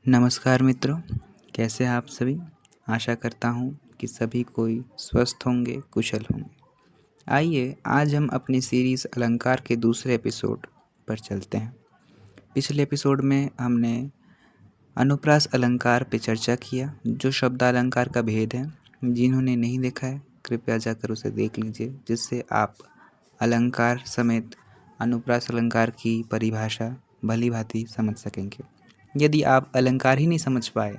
नमस्कार मित्रों, कैसे हैं आप सभी। आशा करता हूँ कि सभी कोई स्वस्थ होंगे, कुशल होंगे। आइए आज हम अपनी सीरीज़ अलंकार के दूसरे एपिसोड पर चलते हैं। पिछले एपिसोड में हमने अनुप्रास अलंकार पे चर्चा किया, जो शब्द अलंकार का भेद है। जिन्होंने नहीं देखा है कृपया जाकर उसे देख लीजिए, जिससे आप अलंकार समेत अनुप्रास अलंकार की परिभाषा भली भांति समझ सकेंगे। यदि आप अलंकार ही नहीं समझ पाए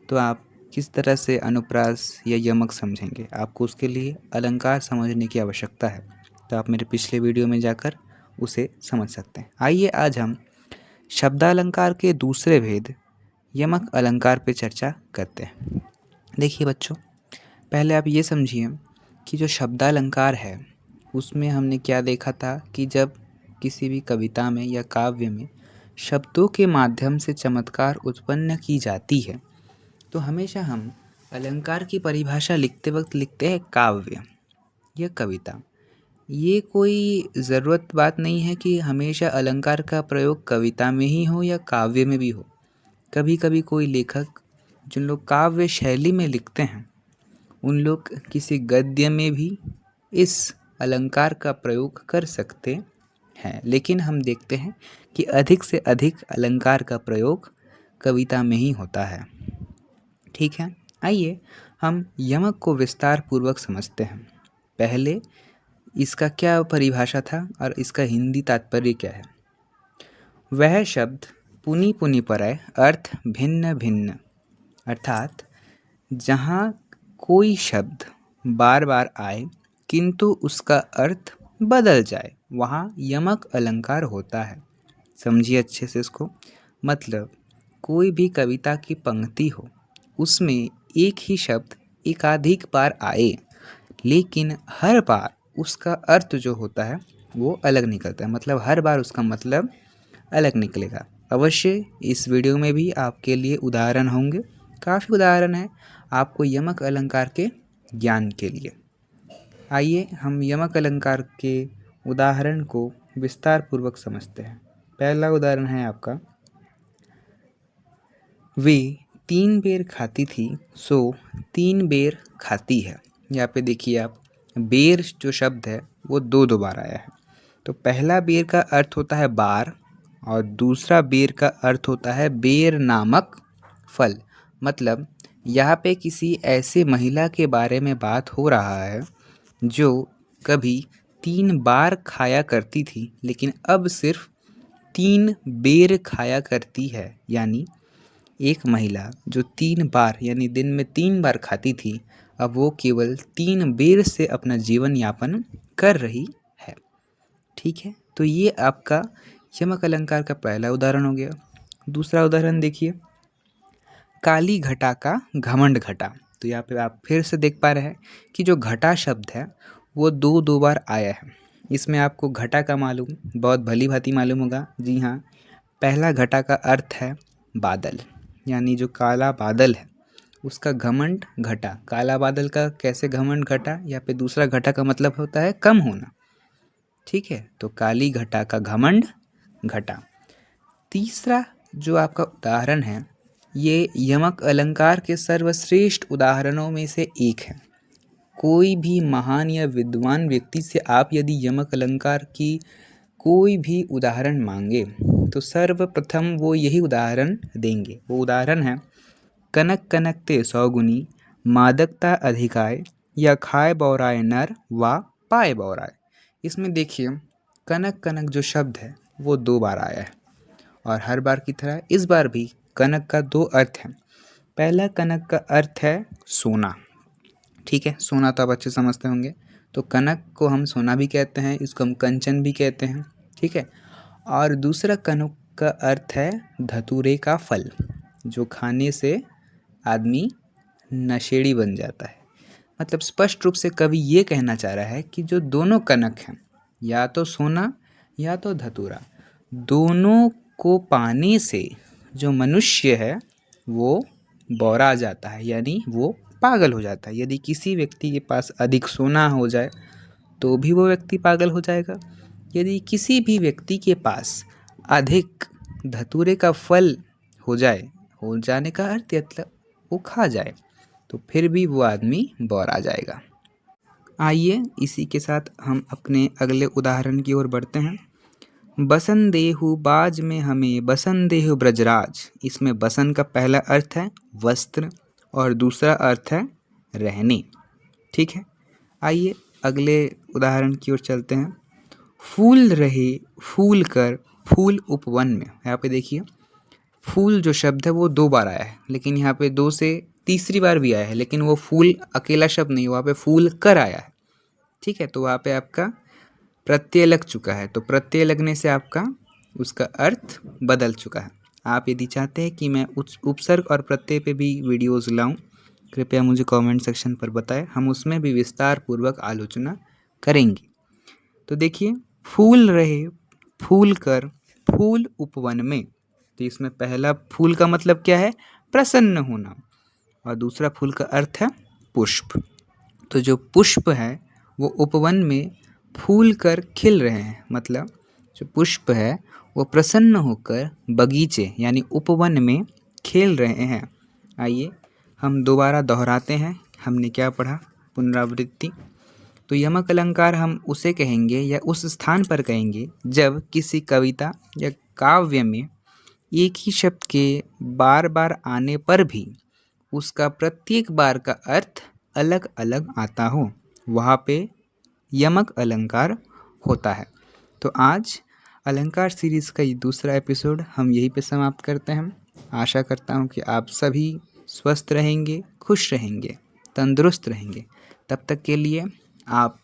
तो आप किस तरह से अनुप्रास या यमक समझेंगे। आपको उसके लिए अलंकार समझने की आवश्यकता है, तो आप मेरे पिछले वीडियो में जाकर उसे समझ सकते हैं। आइए आज हम शब्दालंकार के दूसरे भेद यमक अलंकार पे चर्चा करते हैं। देखिए बच्चों, पहले आप ये समझिए कि जो शब्दालंकार है उसमें हमने क्या देखा था कि जब किसी भी कविता में या काव्य में शब्दों के माध्यम से चमत्कार उत्पन्न की जाती है तो हमेशा हम अलंकार की परिभाषा लिखते वक्त लिखते हैं काव्य या कविता। ये कोई ज़रूरत बात नहीं है कि हमेशा अलंकार का प्रयोग कविता में ही हो या काव्य में भी हो। कभी कभी कोई लेखक जिन लोग काव्य शैली में लिखते हैं उन लोग किसी गद्य में भी इस अलंकार का प्रयोग कर सकते हैं, लेकिन हम देखते हैं कि अधिक से अधिक अलंकार का प्रयोग कविता में ही होता है। ठीक है, आइए हम यमक को विस्तार पूर्वक समझते हैं। पहले इसका क्या परिभाषा था और इसका हिंदी तात्पर्य क्या है। वह शब्द पुनि पुनि परय अर्थ भिन्न भिन्न, अर्थात जहाँ कोई शब्द बार बार आए किंतु उसका अर्थ बदल जाए, वहाँ यमक अलंकार होता है। समझिए अच्छे से इसको। मतलब कोई भी कविता की पंक्ति हो, उसमें एक ही शब्द एकाधिक बार आए, लेकिन हर बार उसका अर्थ जो होता है वो अलग निकलता है। मतलब हर बार उसका मतलब अलग निकलेगा। अवश्य इस वीडियो में भी आपके लिए उदाहरण होंगे, काफ़ी उदाहरण है आपको यमक अलंकार के ज्ञान के लिए। आइए हम यमक अलंकार के उदाहरण को विस्तार पूर्वक समझते हैं। पहला उदाहरण है आपका, वे 3 बेर खाती थी सो 3 बेर खाती है। यहाँ पे देखिए आप, बेर जो शब्द है वो दो बार आया है। तो पहला बेर का अर्थ होता है बार और दूसरा बेर का अर्थ होता है बेर नामक फल। मतलब यहाँ पे किसी ऐसे महिला के बारे में बात हो रहा है जो कभी 3 बार खाया करती थी, लेकिन अब सिर्फ 3 बेर खाया करती है। यानी एक महिला जो 3 बार यानी दिन में 3 बार खाती थी, अब वो केवल 3 बेर से अपना जीवन यापन कर रही है। ठीक है, तो ये आपका यमक अलंकार का पहला उदाहरण हो गया। दूसरा उदाहरण देखिए, काली घटा का घमंड घटा। तो यहाँ पे आप फिर से देख पा रहे हैं कि जो घटा शब्द है वो दो बार आया है। इसमें आपको घटा का मालूम बहुत भली भांति मालूम होगा। जी हाँ, पहला घटा का अर्थ है बादल, यानी जो काला बादल है उसका घमंड घटा। काला बादल का कैसे घमंड घटा, यहाँ पे दूसरा घटा का मतलब होता है कम होना। ठीक है, तो काली घटा का घमंड घटा। तीसरा जो आपका उदाहरण है ये यमक अलंकार के सर्वश्रेष्ठ उदाहरणों में से एक है। कोई भी महान या विद्वान व्यक्ति से आप यदि यमक अलंकार की कोई भी उदाहरण मांगे तो सर्वप्रथम वो यही उदाहरण देंगे। वो उदाहरण है, कनक कनकते सौगुनी मादकता अधिकाय या खाए बौराए नर व पाए बौराए। इसमें देखिए कनक कनक जो शब्द है वो 2 बार आया है और हर बार की तरह इस बार भी कनक का 2 अर्थ है। पहला कनक का अर्थ है सोना। ठीक है, सोना तो आप अच्छे समझते होंगे। तो कनक को हम सोना भी कहते हैं, इसको हम कंचन भी कहते हैं। ठीक है, और दूसरा कनक का अर्थ है धतूरे का फल, जो खाने से आदमी नशेड़ी बन जाता है। मतलब स्पष्ट रूप से कवि ये कहना चाह रहा है कि जो दोनों कनक हैं, या तो सोना या तो धतूरा, दोनों को पाने से जो मनुष्य है वो बौरा जाता है, यानी वो पागल हो जाता है। यदि किसी व्यक्ति के पास अधिक सोना हो जाए तो भी वो व्यक्ति पागल हो जाएगा। यदि किसी भी व्यक्ति के पास अधिक धतूरे का फल हो जाए, हो जाने का अर्थ मतलब वो खा जाए, तो फिर भी वो आदमी बौरा जाएगा। आइए इसी के साथ हम अपने अगले उदाहरण की ओर बढ़ते हैं। बसन देहु बाज में हमें बसन देहु ब्रजराज। इसमें बसन का पहला अर्थ है वस्त्र और दूसरा अर्थ है रहने। ठीक है, आइए अगले उदाहरण की ओर चलते हैं। फूल रहे फूल कर फूल उपवन में। यहाँ पे देखिए फूल जो शब्द है वो 2 बार आया है, लेकिन यहाँ पे 2 से तीसरी बार भी आया है, लेकिन वो फूल अकेला शब्द नहीं, वहाँ पे फूल कर आया है। ठीक है, तो वहाँ पे आपका प्रत्यय लग चुका है, तो प्रत्यय लगने से आपका उसका अर्थ बदल चुका है। आप यदि चाहते हैं कि मैं उपसर्ग और प्रत्यय पे भी वीडियोस लाऊं, कृपया मुझे कमेंट सेक्शन पर बताएं, हम उसमें भी विस्तार पूर्वक आलोचना करेंगे। तो देखिए फूल रहे फूल कर फूल उपवन में, तो इसमें पहला फूल का मतलब क्या है? प्रसन्न होना, और दूसरा फूल का अर्थ है पुष्प। तो जो पुष्प है वो उपवन में फूल कर खिल रहे हैं, मतलब जो पुष्प है वो प्रसन्न होकर बगीचे यानी उपवन में खेल रहे हैं। आइए हम दोबारा दोहराते हैं, हमने क्या पढ़ा, पुनरावृत्ति। तो यमक अलंकार हम उसे कहेंगे या उस स्थान पर कहेंगे जब किसी कविता या काव्य में एक ही शब्द के बार बार आने पर भी उसका प्रत्येक बार का अर्थ अलग अलग आता हो, वहाँ पे यमक अलंकार होता है। तो आज अलंकार सीरीज़ का ये दूसरा एपिसोड हम यहीं पे समाप्त करते हैं। आशा करता हूँ कि आप सभी स्वस्थ रहेंगे, खुश रहेंगे, तंदुरुस्त रहेंगे। तब तक के लिए आप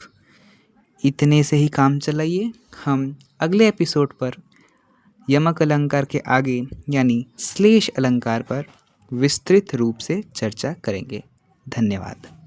इतने से ही काम चलाइए। हम अगले एपिसोड पर यमक अलंकार के आगे यानी श्लेष अलंकार पर विस्तृत रूप से चर्चा करेंगे। धन्यवाद।